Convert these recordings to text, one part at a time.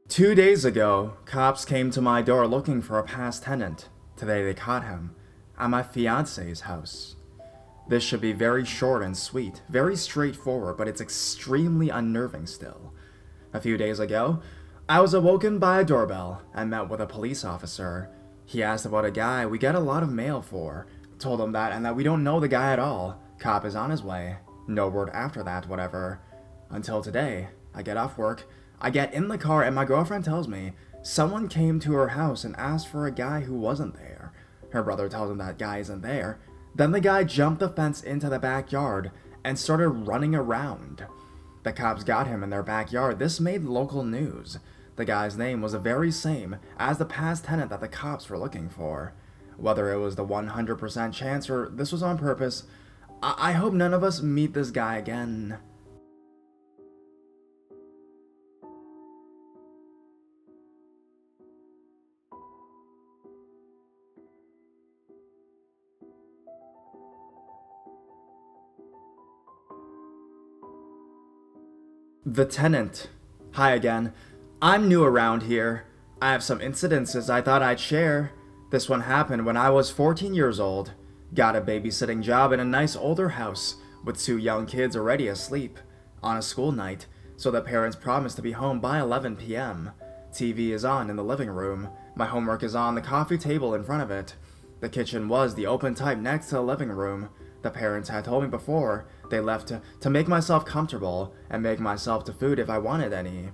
2 days ago, cops came to my door looking for a past tenant. Today they caught him at my fiance's house. This should be very short and sweet, very straightforward, but it's extremely unnerving still. A few days ago, I was awoken by a doorbell and met with a police officer. He asked about a guy we get a lot of mail for. Told him that and that we don't know the guy at all. Cop is on his way. No word after that, whatever. Until today, I get off work. I get in the car and my girlfriend tells me someone came to her house and asked for a guy who wasn't there. Her brother tells him that guy isn't there. Then the guy jumped the fence into the backyard and started running around. The cops got him in their backyard. This made local news. The guy's name was the very same as the past tenant that the cops were looking for. Whether it was the 100% chance or this was on purpose, I hope none of us meet this guy again. The Tenant. Hi again. I'm new around here. I have some incidences I thought I'd share. This one happened when I was 14 years old. Got a babysitting job in a nice older house with 2 young kids already asleep on a school night, so the parents promised to be home by 11 p.m. TV is on in the living room. My homework is on the coffee table in front of it. The kitchen was the open type next to the living room. The parents had told me before they left to make myself comfortable and make myself to food if I wanted any.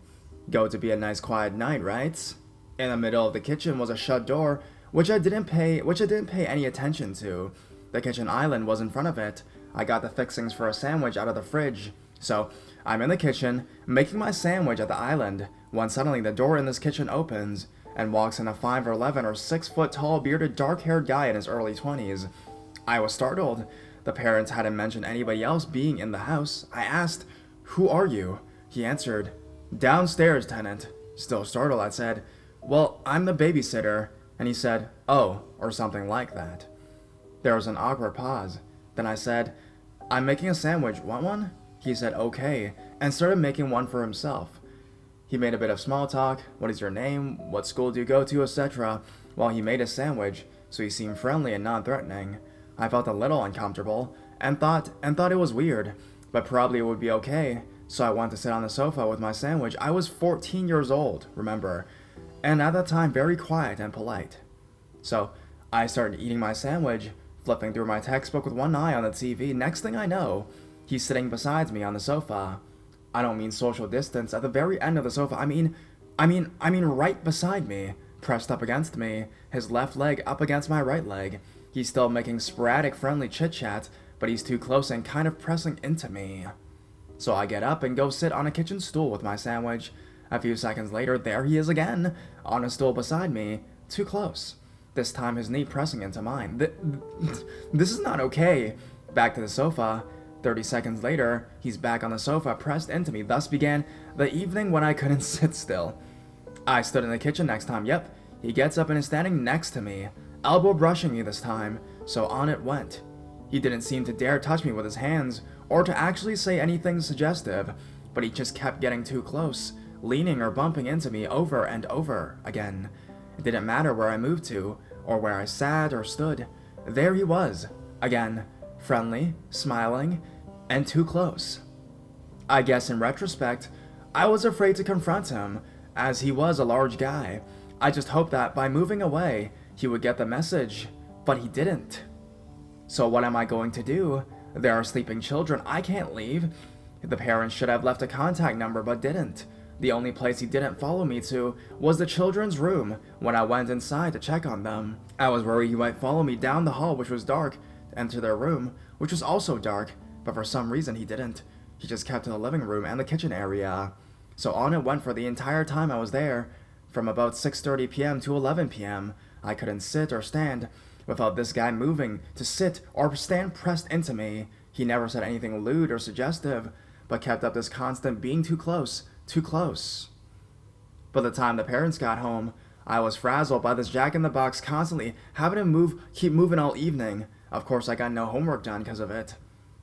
Go to be a nice quiet night, right? In the middle of the kitchen was a shut door, which I didn't pay any attention to. The kitchen island was in front of it. I got the fixings for a sandwich out of the fridge. So, I'm in the kitchen, making my sandwich at the island, when suddenly the door in this kitchen opens, and walks in a 5'11" or 6 foot tall bearded dark-haired guy in his early 20s. I was startled. The parents hadn't mentioned anybody else being in the house. I asked, "Who are you?" He answered, "Downstairs, tenant." Still startled, I said, "Well, I'm the babysitter." And he said, "Oh," or something like that. There was an awkward pause. Then I said, "I'm making a sandwich. Want one?" He said, "Okay," and started making one for himself. He made a bit of small talk. What is your name? What school do you go to? Etc. While he made his sandwich, so he seemed friendly and non-threatening. I felt a little uncomfortable and thought it was weird, but probably it would be okay. So I went to sit on the sofa with my sandwich. I was 14 years old, remember, and at that time very quiet and polite. So I started eating my sandwich, flipping through my textbook with one eye on the TV. Next thing I know, he's sitting beside me on the sofa. I don't mean social distance at the very end of the sofa. I mean right beside me, pressed up against me, his left leg up against my right leg. He's still making sporadic friendly chit-chat, but he's too close and kind of pressing into me. So I get up and go sit on a kitchen stool with my sandwich. A few seconds later, there he is again, on a stool beside me, too close. This time his knee pressing into mine. This is not okay. Back to the sofa. 30 seconds later, he's back on the sofa, pressed into me. Thus began the evening when I couldn't sit still. I stood in the kitchen next time. Yep, he gets up and is standing next to me, elbow brushing me this time, so on it went. He didn't seem to dare touch me with his hands, or to actually say anything suggestive, but he just kept getting too close, leaning or bumping into me over and over again. It didn't matter where I moved to, or where I sat or stood. There he was, again, friendly, smiling, and too close. I guess in retrospect, I was afraid to confront him, as he was a large guy. I just hoped that by moving away, he would get the message, but he didn't. So what am I going to do? There are sleeping children. I can't leave. The parents should have left a contact number, but didn't. The only place he didn't follow me to was the children's room when I went inside to check on them. I was worried he might follow me down the hall, which was dark, to enter their room, which was also dark, but for some reason he didn't. He just kept in the living room and the kitchen area. So on it went for the entire time I was there. From about 6:30 p.m. to 11 p.m., I couldn't sit or stand without this guy moving to sit or stand pressed into me. He never said anything lewd or suggestive, but kept up this constant being too close, too close. By the time the parents got home, I was frazzled by this jack-in-the-box constantly having to keep moving all evening. Of course, I got no homework done because of it.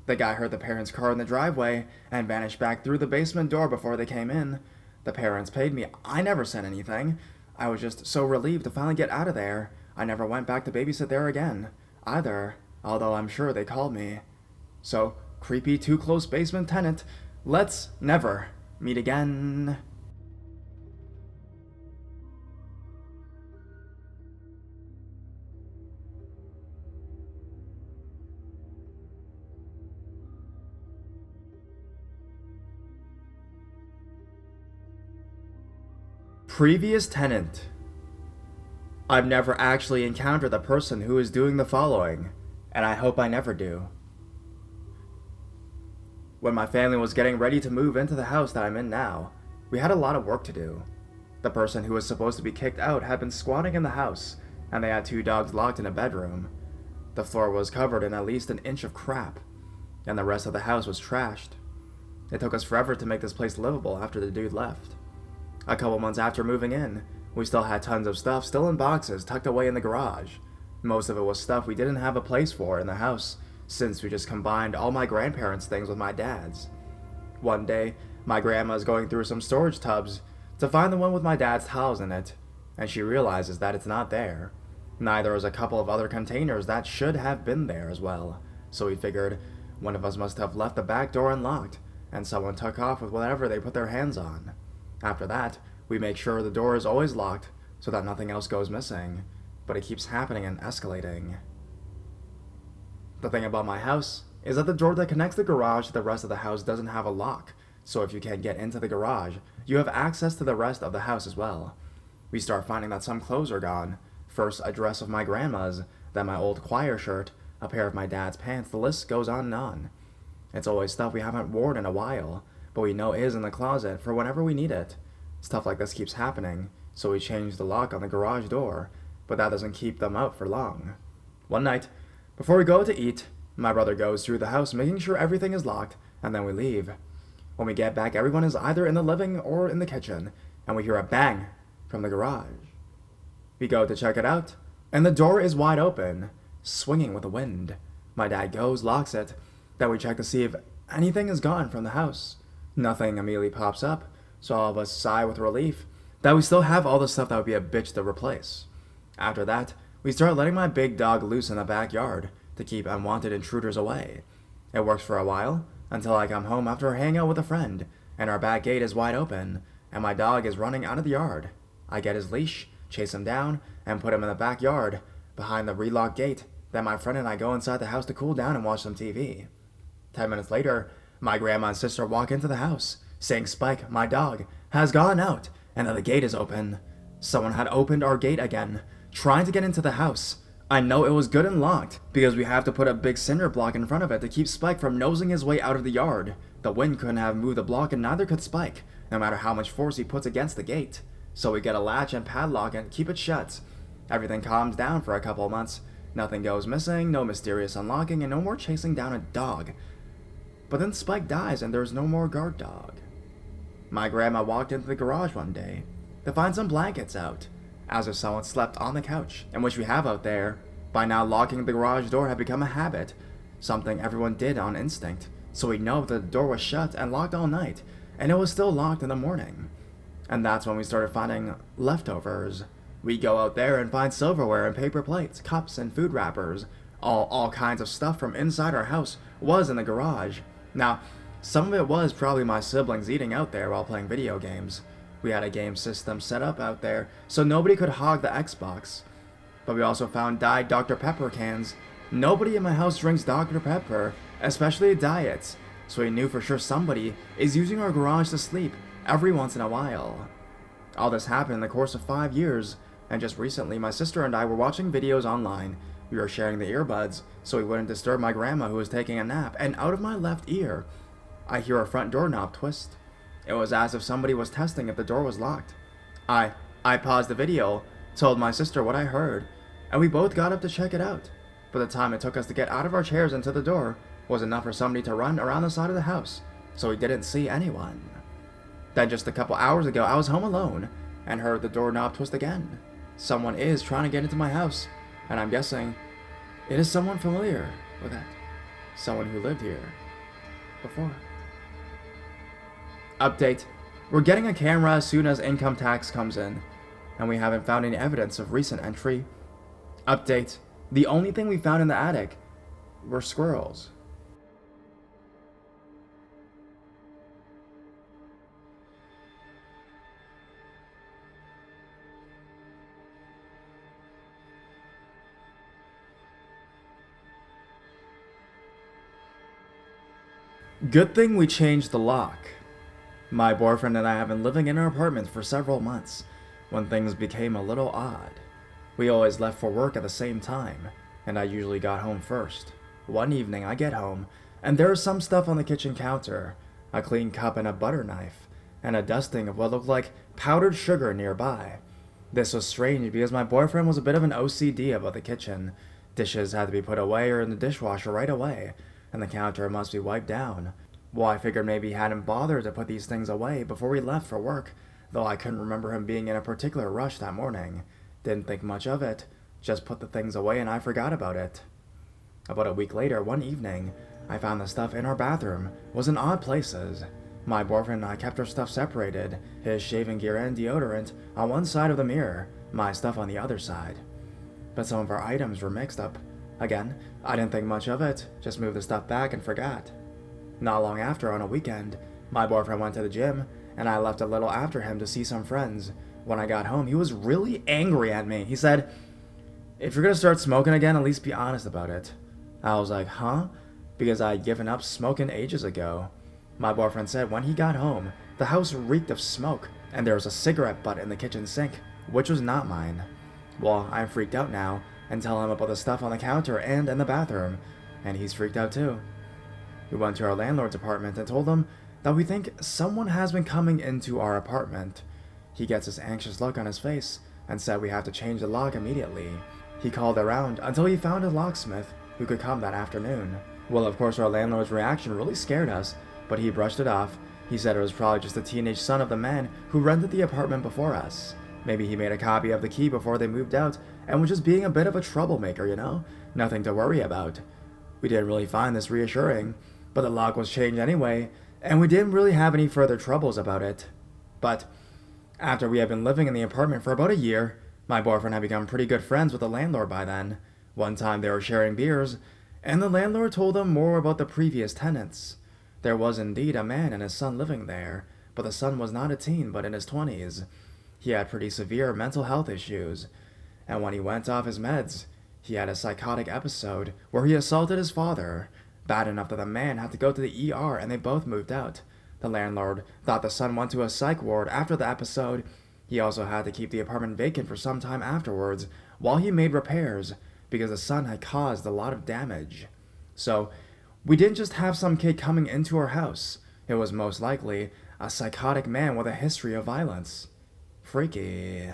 The guy heard the parents' car in the driveway and vanished back through the basement door before they came in. The parents paid me. I never said anything. I was just so relieved to finally get out of there. I never went back to babysit there again, either, although I'm sure they called me. So, creepy too close basement tenant, let's never meet again. Previous tenant. I've never actually encountered the person who is doing the following, and I hope I never do. When my family was getting ready to move into the house that I'm in now, we had a lot of work to do. The person who was supposed to be kicked out had been squatting in the house, and they had 2 dogs locked in a bedroom. The floor was covered in at least an inch of crap, and the rest of the house was trashed. It took us forever to make this place livable after the dude left. A couple months after moving in, we still had tons of stuff still in boxes tucked away in the garage. Most of it was stuff we didn't have a place for in the house, since we just combined all my grandparents' things with my dad's. One day, my grandma is going through some storage tubs to find the one with my dad's towels in it, and she realizes that it's not there. Neither is a couple of other containers that should have been there as well, so we figured one of us must have left the back door unlocked, and someone took off with whatever they put their hands on. After that, we make sure the door is always locked so that nothing else goes missing, but it keeps happening and escalating. The thing about my house is that the door that connects the garage to the rest of the house doesn't have a lock, so if you can't get into the garage, you have access to the rest of the house as well. We start finding that some clothes are gone. First a dress of my grandma's, then my old choir shirt, a pair of my dad's pants, the list goes on and on. It's always stuff we haven't worn in a while, but we know is in the closet for whenever we need it. Stuff like this keeps happening, so we change the lock on the garage door, but that doesn't keep them out for long. One night, before we go out to eat, my brother goes through the house making sure everything is locked, and then we leave. When we get back, everyone is either in the living or in the kitchen, and we hear a bang from the garage. We go to check it out, and the door is wide open, swinging with the wind. My dad goes, locks it, then we check to see if anything is gone from the house. Nothing immediately pops up, so all of us sigh with relief that we still have all the stuff that would be a bitch to replace. After that, we start letting my big dog loose in the backyard to keep unwanted intruders away. It works for a while, until I come home after hanging out with a friend, and our back gate is wide open, and my dog is running out of the yard. I get his leash, chase him down, and put him in the backyard, behind the relocked gate. Then my friend and I go inside the house to cool down and watch some TV. 10 minutes later, my grandma and sister walk into the house, saying Spike, my dog, has gone out, and that the gate is open. Someone had opened our gate again, trying to get into the house. I know it was good and locked, because we have to put a big cinder block in front of it to keep Spike from nosing his way out of the yard. The wind couldn't have moved the block, and neither could Spike, no matter how much force he puts against the gate. So we get a latch and padlock and keep it shut. Everything calms down for a couple of months. Nothing goes missing, no mysterious unlocking, and no more chasing down a dog. But then Spike dies and there's no more guard dog. My grandma walked into the garage one day to find some blankets out, as if someone slept on the couch, and which we have out there. By now, locking the garage door had become a habit, something everyone did on instinct, so we know that the door was shut and locked all night, and it was still locked in the morning. And that's when we started finding leftovers. We go out there and find silverware and paper plates, cups and food wrappers. All kinds of stuff from inside our house was in the garage. Now, some of it was probably my siblings eating out there while playing video games. We had a game system set up out there so nobody could hog the Xbox. But we also found dyed Dr. Pepper cans. Nobody in my house drinks Dr. Pepper, especially diets, so we knew for sure somebody is using our garage to sleep every once in a while. All this happened in the course of 5 years, and just recently my sister and I were watching videos online. We were sharing the earbuds so we wouldn't disturb my grandma who was taking a nap, and out of my left ear, I hear a front doorknob twist. It was as if somebody was testing if the door was locked. I paused the video, told my sister what I heard, and we both got up to check it out. But the time it took us to get out of our chairs and to the door was enough for somebody to run around the side of the house, so we didn't see anyone. Then just a couple hours ago, I was home alone and heard the doorknob twist again. Someone is trying to get into my house, and I'm guessing it is someone familiar with it. Someone who lived here before. Update. We're getting a camera as soon as income tax comes in, and we haven't found any evidence of recent entry. Update. The only thing we found in the attic were squirrels. Good thing we changed the lock. My boyfriend and I have been living in our apartment for several months when things became a little odd. We always left for work at the same time, and I usually got home first. One evening I get home, and there is some stuff on the kitchen counter, a clean cup and a butter knife, and a dusting of what looked like powdered sugar nearby. This was strange because my boyfriend was a bit of an OCD about the kitchen. Dishes had to be put away or in the dishwasher right away, and the counter must be wiped down. Well, I figured maybe he hadn't bothered to put these things away before we left for work, though I couldn't remember him being in a particular rush that morning. Didn't think much of it, just put the things away and I forgot about it. About a week later, one evening, I found the stuff in our bathroom was in odd places. My boyfriend and I kept our stuff separated, his shaving gear and deodorant on one side of the mirror, my stuff on the other side. But some of our items were mixed up. Again, I didn't think much of it, just moved the stuff back and forgot. Not long after, on a weekend, my boyfriend went to the gym, and I left a little after him to see some friends. When I got home, he was really angry at me. He said, "If you're gonna start smoking again, at least be honest about it." I was like, huh? Because I had given up smoking ages ago. My boyfriend said when he got home, the house reeked of smoke, and there was a cigarette butt in the kitchen sink, which was not mine. Well, I'm freaked out now, and tell him about the stuff on the counter and in the bathroom, and he's freaked out too. We went to our landlord's apartment and told him that we think someone has been coming into our apartment. He gets this anxious look on his face and said we have to change the lock immediately. He called around until he found a locksmith who could come that afternoon. Well, of course, our landlord's reaction really scared us, but he brushed it off. He said it was probably just the teenage son of the man who rented the apartment before us. Maybe he made a copy of the key before they moved out and was just being a bit of a troublemaker, you know? Nothing to worry about. We didn't really find this reassuring, but the lock was changed anyway, and we didn't really have any further troubles about it. But after we had been living in the apartment for about a year, my boyfriend had become pretty good friends with the landlord by then. One time they were sharing beers, and the landlord told them more about the previous tenants. There was indeed a man and his son living there, but the son was not a teen but in his 20s. He had pretty severe mental health issues, and when he went off his meds, he had a psychotic episode where he assaulted his father, bad enough that the man had to go to the ER and they both moved out. The landlord thought the son went to a psych ward after the episode. He also had to keep the apartment vacant for some time afterwards while he made repairs because the son had caused a lot of damage. So, we didn't just have some kid coming into our house. It was most likely a psychotic man with a history of violence. Freaky.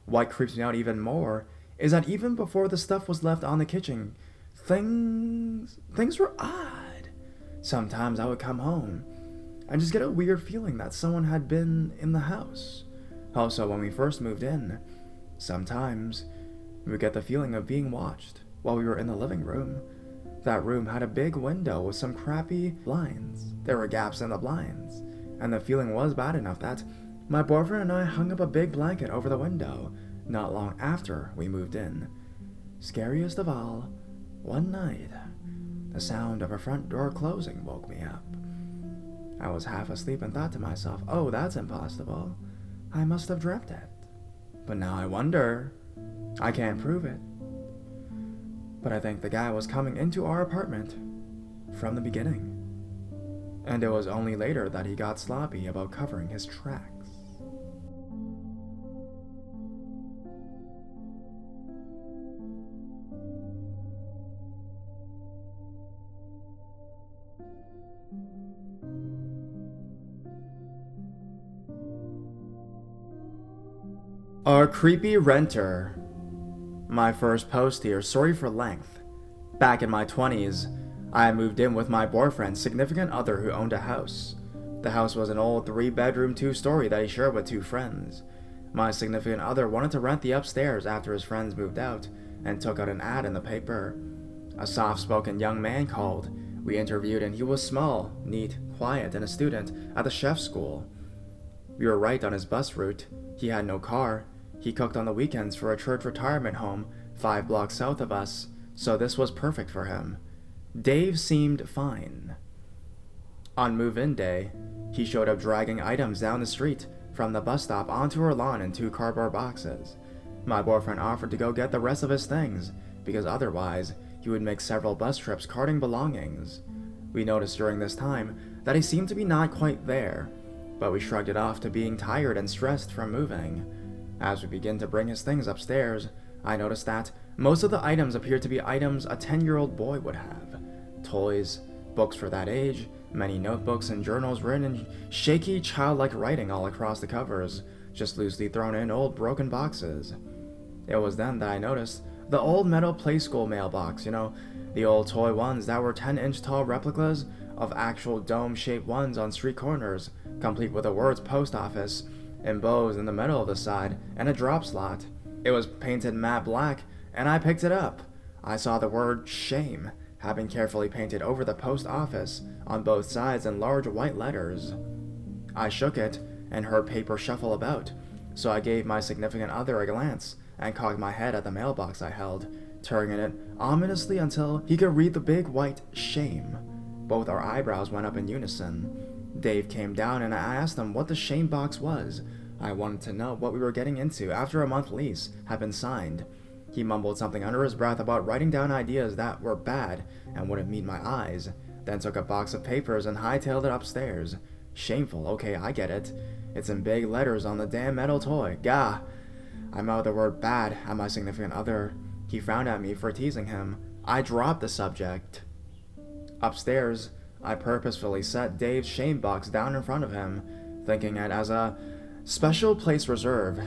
What creeps me out even more is that even before the stuff was left on the kitchen, things were odd. Sometimes I would come home and just get a weird feeling that someone had been in the house. Also, when we first moved in, sometimes we would get the feeling of being watched while we were in the living room. That room had a big window with some crappy blinds. There were gaps in the blinds, and the feeling was bad enough that my boyfriend and I hung up a big blanket over the window not long after we moved in. Scariest of all, one night, the sound of a front door closing woke me up. I was half asleep and thought to myself, oh, that's impossible. I must have dreamt it. But now I wonder. I can't prove it. But I think the guy was coming into our apartment from the beginning. And it was only later that he got sloppy about covering his tracks. Our creepy renter. My first post here, sorry for length. Back in my 20s, I moved in with my boyfriend's significant other who owned a house. The house was an old 3-bedroom, 2-story that he shared with 2 friends. My significant other wanted to rent the upstairs after his friends moved out and took out an ad in the paper. A soft-spoken young man called. We interviewed and he was small, neat, quiet, and a student at the chef school. We were right on his bus route. He had no car. He cooked on the weekends for a church retirement home 5 blocks south of us, so this was perfect for him. Dave seemed fine. On move-in day, he showed up dragging items down the street from the bus stop onto our lawn in 2 cardboard boxes. My boyfriend offered to go get the rest of his things, because otherwise he would make several bus trips carting belongings. We noticed during this time that he seemed to be not quite there, but we shrugged it off to being tired and stressed from moving. As we began to bring his things upstairs, I noticed that most of the items appeared to be items a 10-year-old boy would have. Toys, books for that age, many notebooks and journals written in shaky, childlike writing all across the covers, just loosely thrown in old broken boxes. It was then that I noticed the old metal Playskool mailbox, the old toy ones that were 10-inch tall replicas of actual dome-shaped ones on street corners, complete with the words post office embossed in the middle of the side and a drop slot. It was painted matte black, and I picked it up. I saw the word shame having carefully painted over the post office on both sides in large white letters. I shook it and heard paper shuffle about, so I gave my significant other a glance and cocked my head at the mailbox I held, turning it ominously until he could read the big white shame. Both our eyebrows went up in unison. Dave came down and I asked him what the shame box was. I wanted to know what we were getting into after a month lease had been signed. He mumbled something under his breath about writing down ideas that were bad and wouldn't meet my eyes, then took a box of papers and hightailed it upstairs. Shameful, okay, I get it. It's in big letters on the damn metal toy. Gah! I mouthed the word bad at my significant other. He frowned at me for teasing him. I dropped the subject. Upstairs, I purposefully set Dave's shame box down in front of him, thinking it as a special place reserve.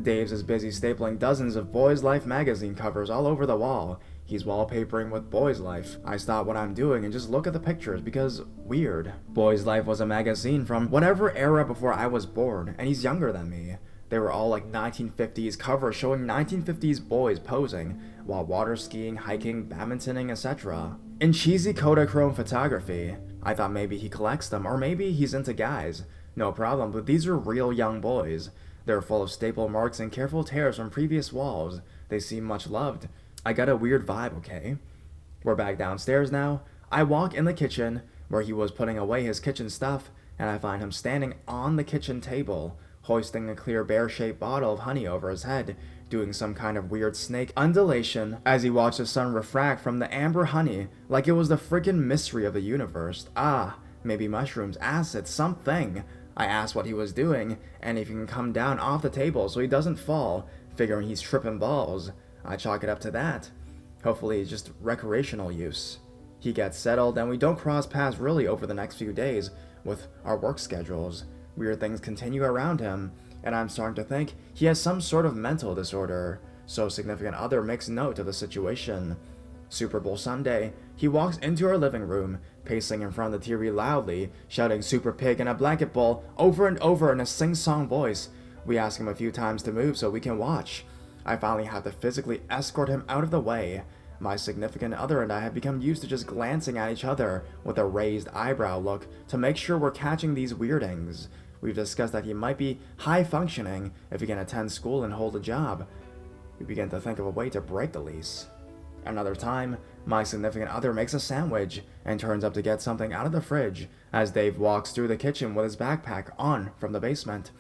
Dave's is busy stapling dozens of Boys Life magazine covers all over the wall. He's wallpapering with Boys Life. I stop what I'm doing and just look at the pictures because weird. Boys Life was a magazine from whatever era before I was born, and he's younger than me. They were all like 1950s covers showing 1950s boys posing while water skiing, hiking, badmintoning, etc. in cheesy Kodachrome photography. I thought maybe he collects them, or maybe he's into guys. No problem, but these are real young boys. They're full of staple marks and careful tears from previous walls. They seem much loved. I got a weird vibe, okay? We're back downstairs now. I walk in the kitchen, where he was putting away his kitchen stuff, and I find him standing on the kitchen table, hoisting a clear bear-shaped bottle of honey over his head, doing some kind of weird snake undulation as he watched the sun refract from the amber honey like it was the freaking mystery of the universe. Maybe mushrooms, acid, something. I asked what he was doing, and if he can come down off the table so he doesn't fall, figuring he's tripping balls. I chalk it up to that. Hopefully it's just recreational use. He gets settled, and we don't cross paths really over the next few days with our work schedules. Weird things continue around him, and I'm starting to think he has some sort of mental disorder, so significant other makes note of the situation. Super Bowl Sunday, he walks into our living room, pacing in front of the TV loudly, shouting Super Pig and a blanket bowl over and over in a sing-song voice. We ask him a few times to move so we can watch. I finally have to physically escort him out of the way. My significant other and I have become used to just glancing at each other with a raised eyebrow look to make sure we're catching these weirdings. We've discussed that he might be high-functioning if he can attend school and hold a job. We begin to think of a way to break the lease. Another time, my significant other makes a sandwich and turns up to get something out of the fridge as Dave walks through the kitchen with his backpack on from the basement.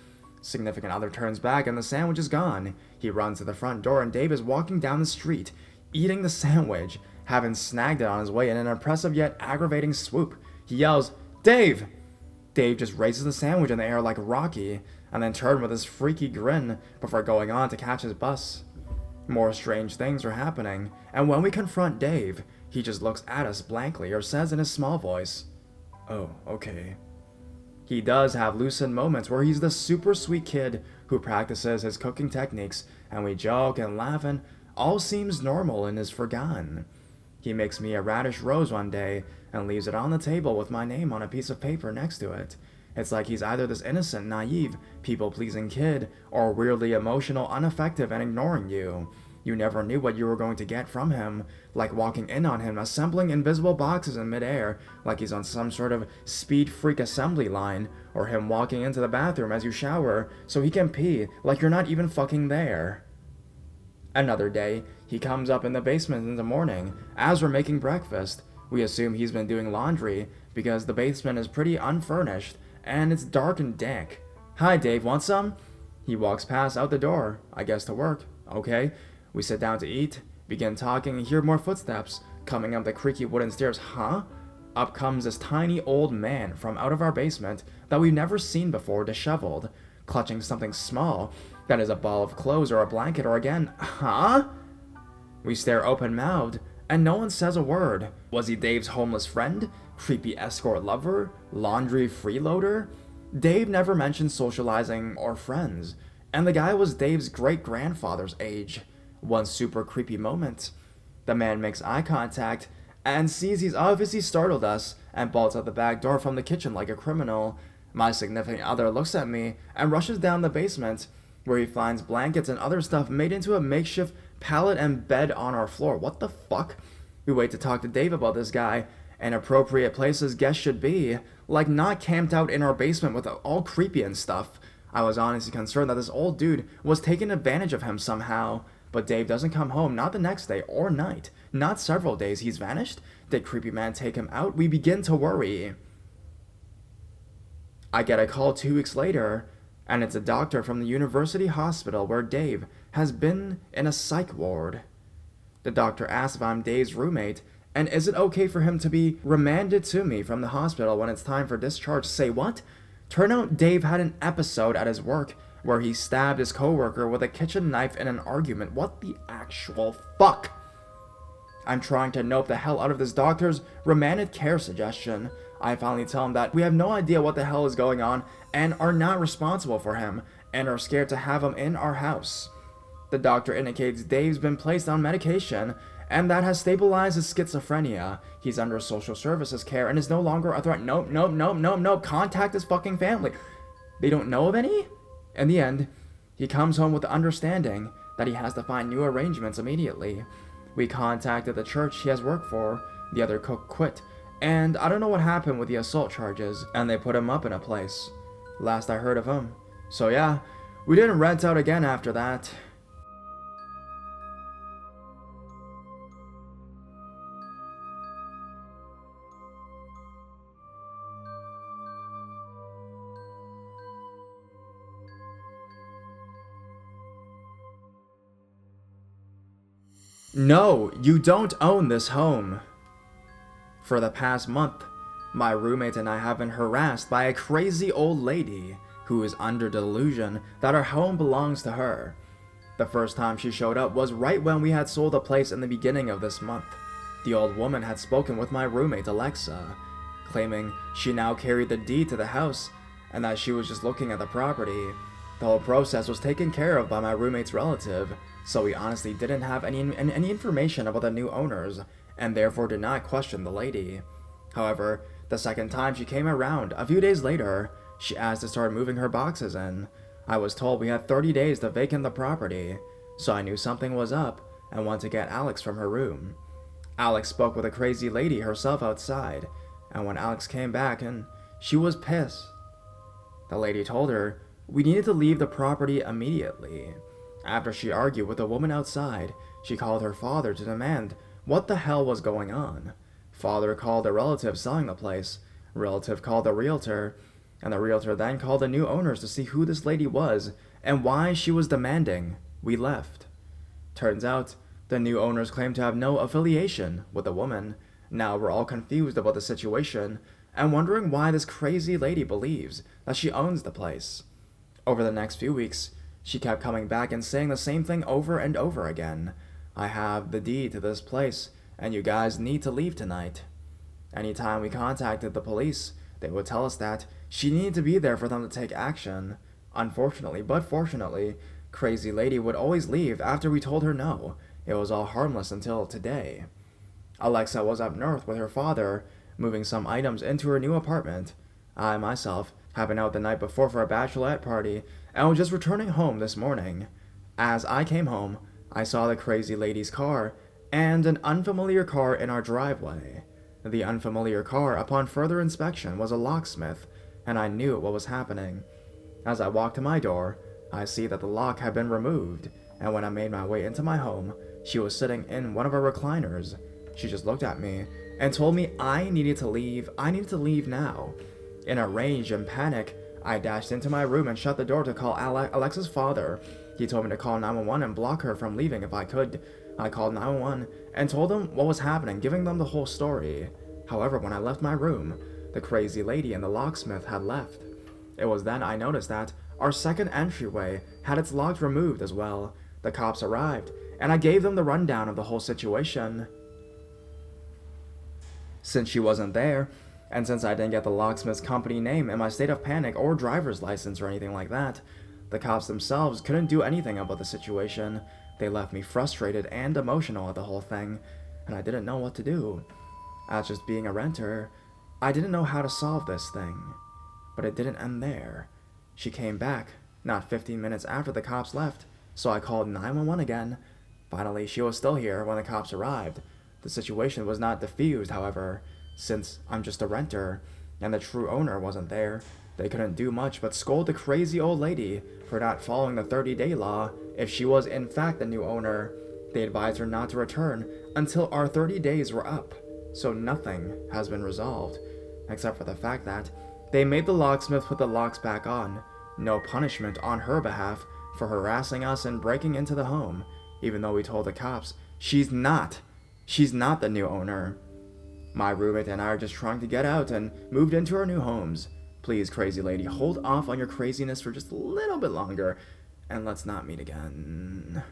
Significant other turns back and the sandwich is gone. He runs to the front door and Dave is walking down the street, eating the sandwich, having snagged it on his way in an impressive yet aggravating swoop. He yells, "Dave!" Dave just raises the sandwich in the air like Rocky, and then turns with his freaky grin before going on to catch his bus. More strange things are happening, and when we confront Dave, he just looks at us blankly or says in his small voice, "Oh, okay." He does have lucid moments where he's the super sweet kid who practices his cooking techniques, and we joke and laugh and all seems normal and is forgotten. He makes me a radish rose one day and leaves it on the table with my name on a piece of paper next to it. It's like he's either this innocent, naive, people-pleasing kid or weirdly emotional, ineffective, and ignoring you. You never knew what you were going to get from him, like walking in on him assembling invisible boxes in midair, like he's on some sort of speed freak assembly line, or him walking into the bathroom as you shower so he can pee like you're not even fucking there. Another day, he comes up in the basement in the morning as we're making breakfast. We assume he's been doing laundry because the basement is pretty unfurnished and it's dark and dank. Hi Dave, want some? He walks past out the door, I guess to work. Okay. We sit down to eat, begin talking, and hear more footsteps coming up the creaky wooden stairs. Huh? Up comes this tiny old man from out of our basement that we've never seen before, disheveled, clutching something small that is a ball of clothes or a blanket or again, huh? We stare open-mouthed, and no one says a word. Was he Dave's homeless friend? Creepy escort lover? Laundry freeloader? Dave never mentioned socializing or friends, and the guy was Dave's great-grandfather's age. One super creepy moment. The man makes eye contact and sees he's obviously startled us and bolts out the back door from the kitchen like a criminal. My significant other looks at me and rushes down the basement, where he finds blankets and other stuff made into a makeshift pallet and bed on our floor. What the fuck? We wait to talk to Dave about this guy, an appropriate place as guests should be, like not camped out in our basement with all creepy and stuff. I was honestly concerned that this old dude was taking advantage of him somehow. But Dave doesn't come home, not the next day or night, not several days. He's vanished? Did creepy man take him out? We begin to worry. I get a call 2 weeks later, and it's a doctor from the university hospital where Dave has been in a psych ward. The doctor asks if I'm Dave's roommate, and is it okay for him to be remanded to me from the hospital when it's time for discharge? Say what? Turn out Dave had an episode at his work where he stabbed his coworker with a kitchen knife in an argument. What the actual fuck? I'm trying to nope the hell out of this doctor's remanded care suggestion. I finally tell him that we have no idea what the hell is going on and are not responsible for him and are scared to have him in our house. The doctor indicates Dave's been placed on medication and that has stabilized his schizophrenia. He's under social services care and is no longer a threat. Nope. Contact his fucking family. They don't know of any? In the end, he comes home with the understanding that he has to find new arrangements immediately. We contacted the church he has worked for, the other cook quit, and I don't know what happened with the assault charges, and they put him up in a place. Last I heard of him. So yeah, we didn't rent out again after that. No, you don't own this home. For the past month, my roommate and I have been harassed by a crazy old lady who is under delusion that our home belongs to her. The first time she showed up was right when we had sold the place in the beginning of this month. The old woman had spoken with my roommate Alexa, claiming she now carried the deed to the house and that she was just looking at the property. The whole process was taken care of by my roommate's relative, so we honestly didn't have any information about the new owners, and therefore did not question the lady. However, the second time she came around, a few days later, she asked to start moving her boxes in. I was told we had 30 days to vacate the property, so I knew something was up and wanted to get Alex from her room. Alex spoke with a crazy lady herself outside, and when Alex came back, and she was pissed. The lady told her we needed to leave the property immediately. After she argued with the woman outside, she called her father to demand what the hell was going on. Father called a relative selling the place, relative called the realtor, and the realtor then called the new owners to see who this lady was and why she was demanding we left. Turns out, the new owners claimed to have no affiliation with the woman. Now we're all confused about the situation and wondering why this crazy lady believes that she owns the place. Over the next few weeks, she kept coming back and saying the same thing over and over again. I have the deed to this place, and you guys need to leave tonight. Anytime we contacted the police, they would tell us that she needed to be there for them to take action. Unfortunately, but fortunately, crazy lady would always leave after we told her no. It was all harmless until today. Alexa was up north with her father, moving some items into her new apartment. I myself had been out the night before for a bachelorette party and was just returning home this morning. As I came home, I saw the crazy lady's car and an unfamiliar car in our driveway. The unfamiliar car, upon further inspection, was a locksmith, and I knew what was happening. As I walked to my door, I see that the lock had been removed, and when I made my way into my home, she was sitting in one of her recliners. She just looked at me and told me I needed to leave. I needed to leave now. In a rage and panic, I dashed into my room and shut the door to call Alexa's father. He told me to call 911 and block her from leaving if I could. I called 911 and told them what was happening, giving them the whole story. However, when I left my room, the crazy lady and the locksmith had left. It was then I noticed that our second entryway had its locks removed as well. The cops arrived, and I gave them the rundown of the whole situation. Since she wasn't there, and since I didn't get the locksmith's company name in my state of panic or driver's license or anything like that, the cops themselves couldn't do anything about the situation. They left me frustrated and emotional at the whole thing, and I didn't know what to do. As just being a renter, I didn't know how to solve this thing. But it didn't end there. She came back, not 15 minutes after the cops left, so I called 911 again. Finally, she was still here when the cops arrived. The situation was not diffused, however, since I'm just a renter, and the true owner wasn't there. They couldn't do much but scold the crazy old lady for not following the 30-day law if she was in fact the new owner. They advised her not to return until our 30 days were up, so nothing has been resolved, except for the fact that they made the locksmith put the locks back on. No punishment on her behalf for harassing us and breaking into the home, even though we told the cops she's not the new owner. My roommate and I are just trying to get out and moved into our new homes. Please, crazy lady, hold off on your craziness for just a little bit longer, and let's not meet again.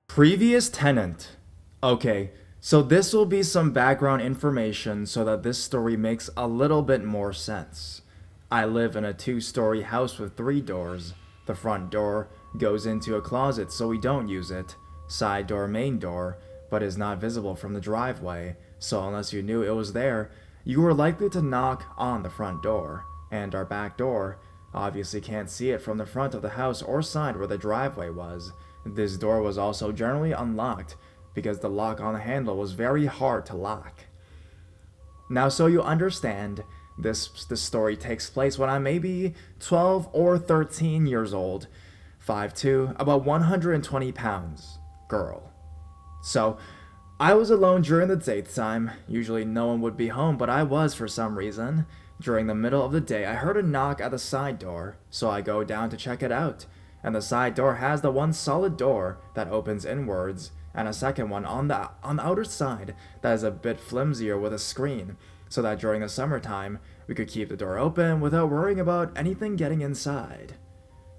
Previous tenant. Okay, so this will be some background information so that this story makes a little bit more sense. I live in a 2-story house with 3 doors. The front door goes into a closet so we don't use it. Side door, main door, but is not visible from the driveway, so unless you knew it was there, you were likely to knock on the front door. And our back door, obviously can't see it from the front of the house or side where the driveway was. This door was also generally unlocked because the lock on the handle was very hard to lock. Now, so you understand, this story takes place when I'm maybe 12 or 13 years old, 5'2", about 120 pounds, girl. So, I was alone during the daytime. Usually no one would be home, but I was for some reason. During the middle of the day, I heard a knock at the side door, so I go down to check it out. And the side door has the one solid door that opens inwards, and a second one on the outer side that is a bit flimsier with a screen, so that during the summertime, we could keep the door open without worrying about anything getting inside.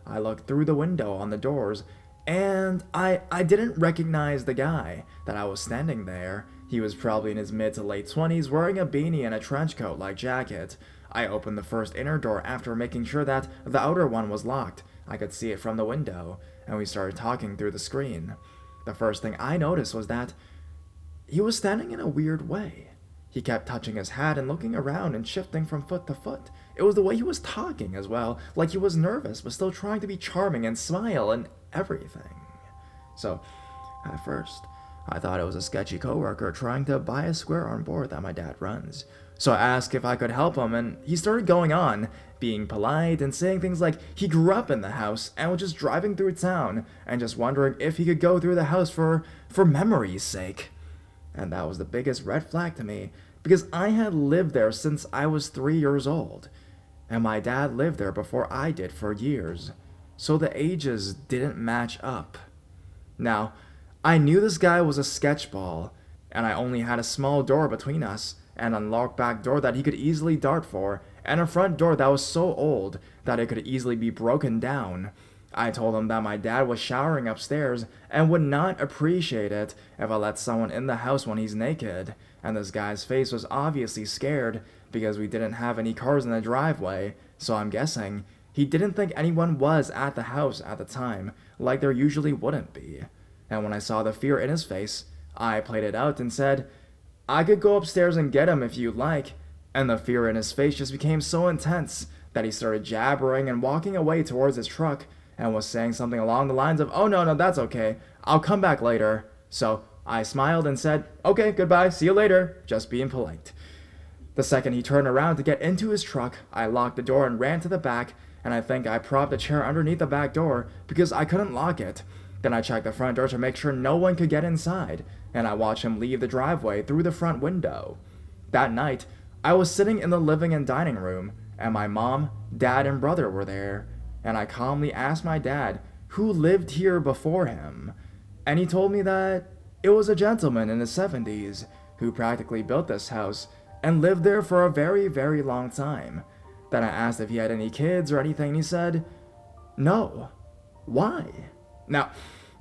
I looked through the window on the doors, and I didn't recognize the guy that I was standing there. He was probably in his mid to late 20s, wearing a beanie and a trench coat-like jacket. I opened the first inner door after making sure that the outer one was locked. I could see it from the window, and we started talking through the screen. The first thing I noticed was that he was standing in a weird way. He kept touching his hat and looking around and shifting from foot to foot. It was the way he was talking as well, like he was nervous but still trying to be charming and smile and everything. So, at first, I thought it was a sketchy coworker trying to buy a square on board that my dad runs. So I asked if I could help him, and he started going on, being polite and saying things like he grew up in the house and was just driving through town and just wondering if he could go through the house for memory's sake. And that was the biggest red flag to me, because I had lived there since I was 3 years old, and my dad lived there before I did for years, so the ages didn't match up. Now, I knew this guy was a sketchball, and I only had a small door between us, an unlocked back door that he could easily dart for, and a front door that was so old that it could easily be broken down. I told him that my dad was showering upstairs and would not appreciate it if I let someone in the house when he's naked, and this guy's face was obviously scared because we didn't have any cars in the driveway, so I'm guessing he didn't think anyone was at the house at the time, like there usually wouldn't be. And when I saw the fear in his face, I played it out and said, I could go upstairs and get him if you'd like. And the fear in his face just became so intense that he started jabbering and walking away towards his truck and was saying something along the lines of, oh no, that's okay, I'll come back later. So I smiled and said, okay, goodbye, see you later, just being polite. The second he turned around to get into his truck, I locked the door and ran to the back, and I think I propped a chair underneath the back door because I couldn't lock it. Then I checked the front door to make sure no one could get inside, and I watched him leave the driveway through the front window. That night, I was sitting in the living and dining room, and my mom, dad, and brother were there, and I calmly asked my dad who lived here before him, and he told me that it was a gentleman in his 70s who practically built this house and lived there for a very, very long time. Then I asked if he had any kids or anything, and he said, no. Why? Now,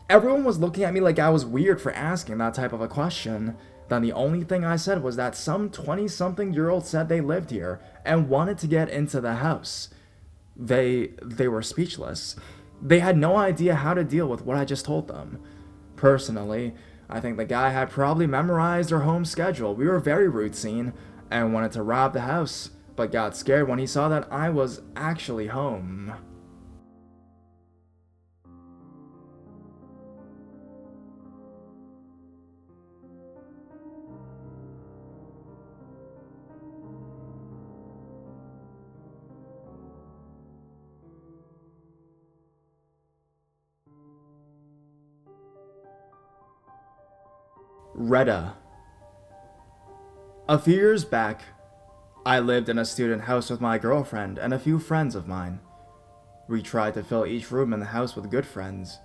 everyone was looking at me like I was weird for asking that type of a question. Then the only thing I said was that some 20-something-year-old said they lived here and wanted to get into the house. They were speechless. They had no idea how to deal with what I just told them. Personally, I think the guy had probably memorized our home schedule. We were very routine and wanted to rob the house, but got scared when he saw that I was actually home. RETA. A few years back, I lived in a student house with my girlfriend and a few friends of mine. We tried to fill each room in the house with good friends,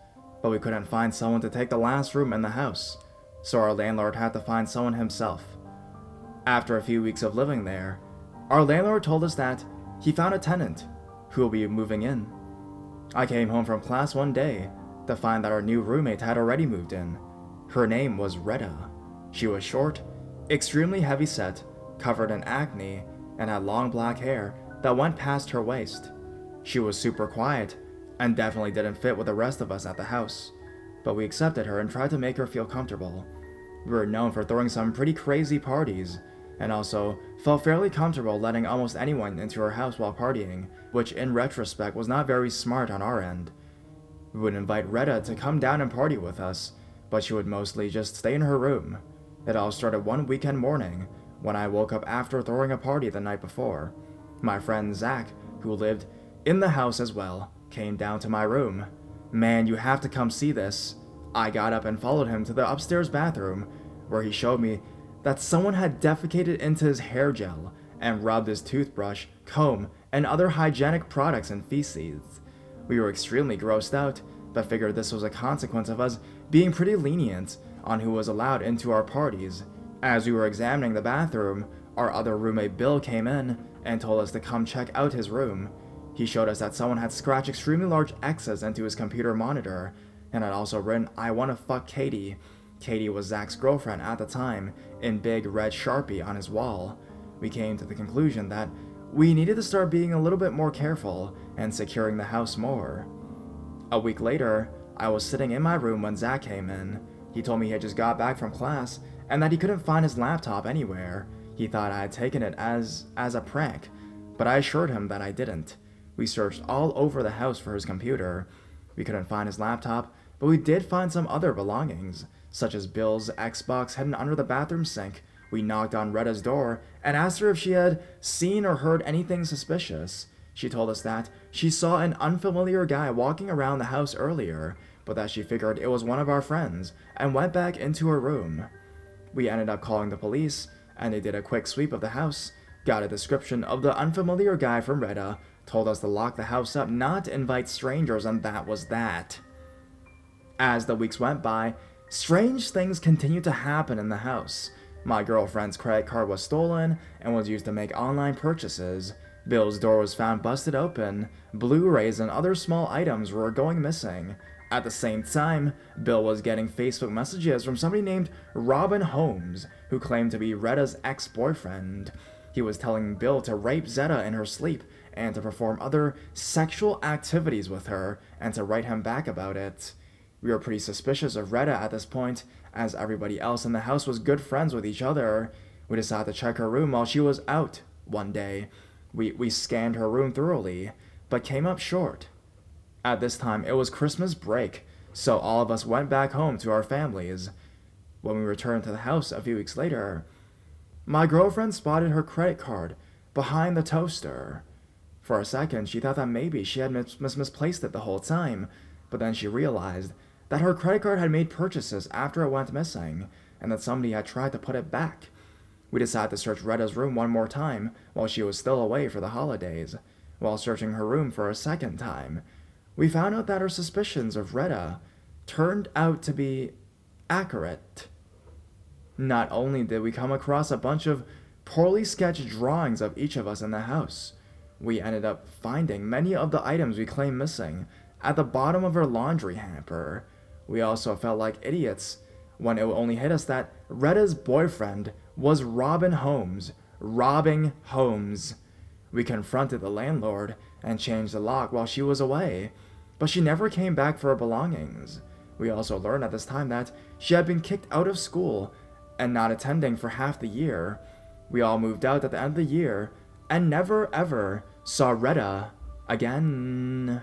but we couldn't find someone to take the last room in the house, so our landlord had to find someone himself. After a few weeks of living there, our landlord told us that he found a tenant who will be moving in. I came home from class one day to find that our new roommate had already moved in. Her name was RETA. She was short, extremely heavy-set, covered in acne, and had long black hair that went past her waist. She was super quiet and definitely didn't fit with the rest of us at the house, but we accepted her and tried to make her feel comfortable. We were known for throwing some pretty crazy parties, and also felt fairly comfortable letting almost anyone into our house while partying, which in retrospect was not very smart on our end. We would invite RETA to come down and party with us, but she would mostly just stay in her room. It all started one weekend morning when I woke up after throwing a party the night before. My friend Zach, who lived in the house as well, came down to my room. Man, you have to come see this. I got up and followed him to the upstairs bathroom, where he showed me that someone had defecated into his hair gel and rubbed his toothbrush, comb, and other hygienic products in feces. We were extremely grossed out, but figured this was a consequence of us being pretty lenient on who was allowed into our parties. As we were examining the bathroom, our other roommate Bill came in and told us to come check out his room. He showed us that someone had scratched extremely large X's into his computer monitor, and had also written, I wanna fuck Katie. Katie was Zach's girlfriend at the time, in big red Sharpie on his wall. We came to the conclusion that we needed to start being a little bit more careful and securing the house more. A week later, I was sitting in my room when Zach came in. He told me he had just got back from class and that he couldn't find his laptop anywhere. He thought I had taken it as a prank, but I assured him that I didn't. We searched all over the house for his computer. We couldn't find his laptop, but we did find some other belongings, such as Bill's Xbox hidden under the bathroom sink. We knocked on RETA's door and asked her if she had seen or heard anything suspicious. She told us that she saw an unfamiliar guy walking around the house earlier, but that she figured it was one of our friends, and went back into her room. We ended up calling the police, and they did a quick sweep of the house, got a description of the unfamiliar guy from RETA, told us to lock the house up, not invite strangers, and that was that. As the weeks went by, strange things continued to happen in the house. My girlfriend's credit card was stolen and was used to make online purchases. Bill's door was found busted open. Blu-rays and other small items were going missing. At the same time, Bill was getting Facebook messages from somebody named Robin Holmes, who claimed to be RETA's ex-boyfriend. He was telling Bill to rape Zeta in her sleep and to perform other sexual activities with her and to write him back about it. We were pretty suspicious of Retta at this point, as everybody else in the house was good friends with each other. We decided to check her room while she was out one day. We scanned her room thoroughly, but came up short. At this time, it was Christmas break, so all of us went back home to our families. When we returned to the house a few weeks later, my girlfriend spotted her credit card behind the toaster. For a second, she thought that maybe she had misplaced it the whole time, but then she realized that her credit card had made purchases after it went missing, and that somebody had tried to put it back. We decided to search Retta's room one more time while she was still away for the holidays. While searching her room for a second time, we found out that our suspicions of Retta turned out to be accurate. Not only did we come across a bunch of poorly sketched drawings of each of us in the house, we ended up finding many of the items we claimed missing at the bottom of her laundry hamper. We also felt like idiots when it only hit us that Retta's boyfriend was robbing homes. We confronted the landlord and changed the lock while she was away, but she never came back for her belongings. We also learned at this time that she had been kicked out of school and not attending for half the year. We all moved out at the end of the year and never ever saw Retta again.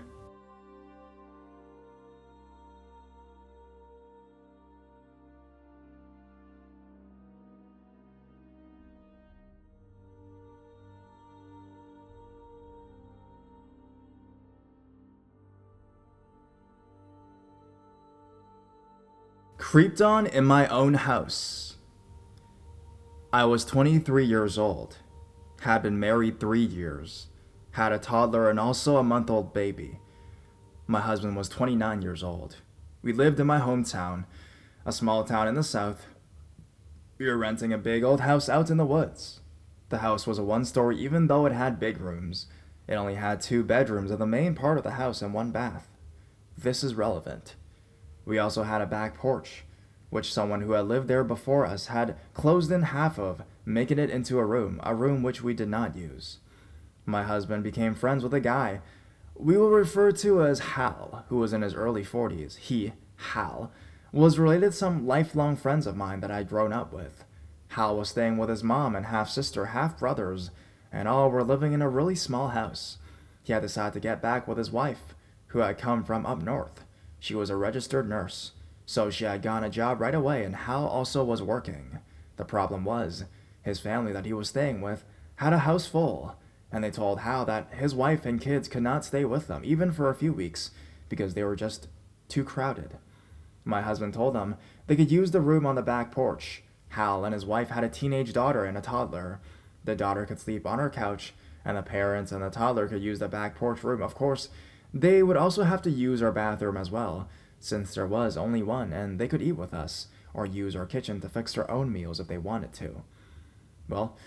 Creeped on in my own house. I was 23 years old, had been married 3 years, had a toddler and also a month-old baby. My husband was 29 years old. We lived in my hometown, a small town in the south. We were renting a big old house out in the woods. The house was a one-story even though it had big rooms. It only had 2 bedrooms in the main part of the house and 1 bath. This is relevant. We also had a back porch, which someone who had lived there before us had closed in half of, making it into a room which we did not use. My husband became friends with a guy we will refer to as Hal, who was in his early 40s. He, Hal, was related to some lifelong friends of mine that I'd grown up with. Hal was staying with his mom and half-sister, half-brothers, and all were living in a really small house. He had decided to get back with his wife, who had come from up north. She was a registered nurse, so she had gotten a job right away, and Hal also was working. The problem was, his family that he was staying with had a house full, and they told Hal that his wife and kids could not stay with them, even for a few weeks, because they were just too crowded. My husband told them they could use the room on the back porch. Hal and his wife had a teenage daughter and a toddler. The daughter could sleep on her couch, and the parents and the toddler could use the back porch room. Of course, they would also have to use our bathroom as well, since there was only one, and they could eat with us, or use our kitchen to fix their own meals if they wanted to. Well,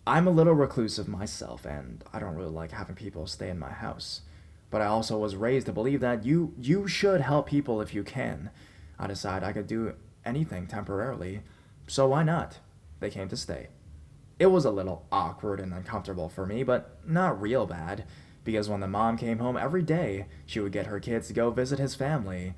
I'm a little reclusive myself, and I don't really like having people stay in my house. But I also was raised to believe that you should help people if you can. I decided I could do anything temporarily, so why not? They came to stay. It was a little awkward and uncomfortable for me, but not real bad, because when the mom came home every day, she would get her kids to go visit his family.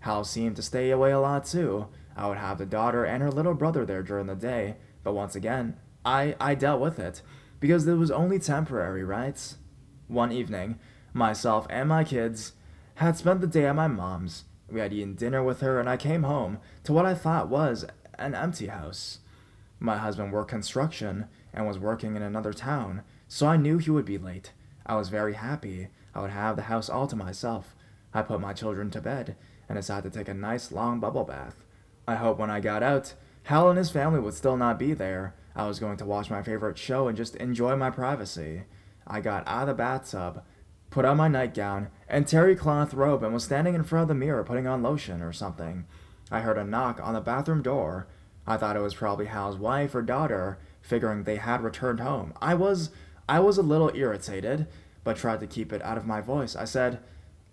Hal seemed to stay away a lot too. I would have the daughter and her little brother there during the day, but once again, I dealt with it, because it was only temporary, right? One evening, myself and my kids had spent the day at my mom's. We had eaten dinner with her, and I came home to what I thought was an empty house. My husband worked construction and was working in another town, so I knew he would be late. I was very happy I would have the house all to myself. I put my children to bed and decided to take a nice long bubble bath. I hoped when I got out, Hal and his family would still not be there. I was going to watch my favorite show and just enjoy my privacy. I got out of the bathtub, put on my nightgown and terry cloth robe, and was standing in front of the mirror putting on lotion or something. I heard a knock on the bathroom door. I thought it was probably Hal's wife or daughter, figuring they had returned home. I was a little irritated, but tried to keep it out of my voice. I said,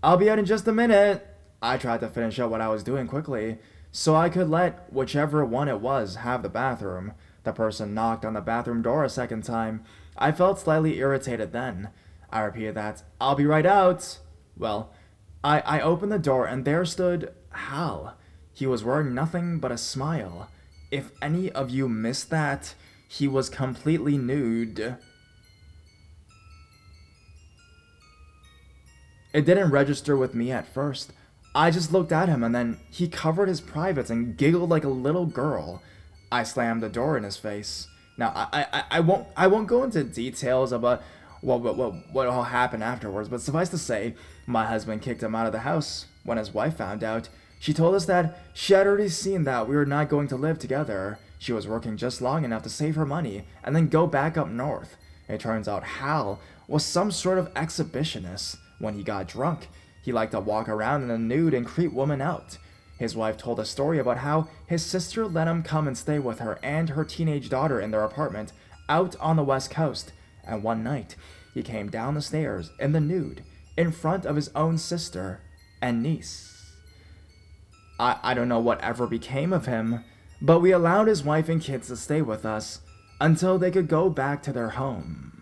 "I'll be out in just a minute." I tried to finish up what I was doing quickly, so I could let whichever one it was have the bathroom, The person knocked on the bathroom door a second time. I felt slightly irritated then. I repeated that, "I'll be right out." Well, I opened the door and there stood Hal. He was wearing nothing but a smile. If any of you missed that, he was completely nude. It didn't register with me at first. I just looked at him and then he covered his privates and giggled like a little girl. I slammed the door in his face. Now I won't go into details about what all happened afterwards, but suffice to say, my husband kicked him out of the house. When his wife found out, she told us that she had already seen that we were not going to live together. She was working just long enough to save her money and then go back up north. It turns out Hal was some sort of exhibitionist. When he got drunk, he liked to walk around in the nude and creep women out. His wife told a story about how his sister let him come and stay with her and her teenage daughter in their apartment out on the west coast, and one night he came down the stairs in the nude in front of his own sister and niece. I don't know what ever became of him, but we allowed his wife and kids to stay with us until they could go back to their home.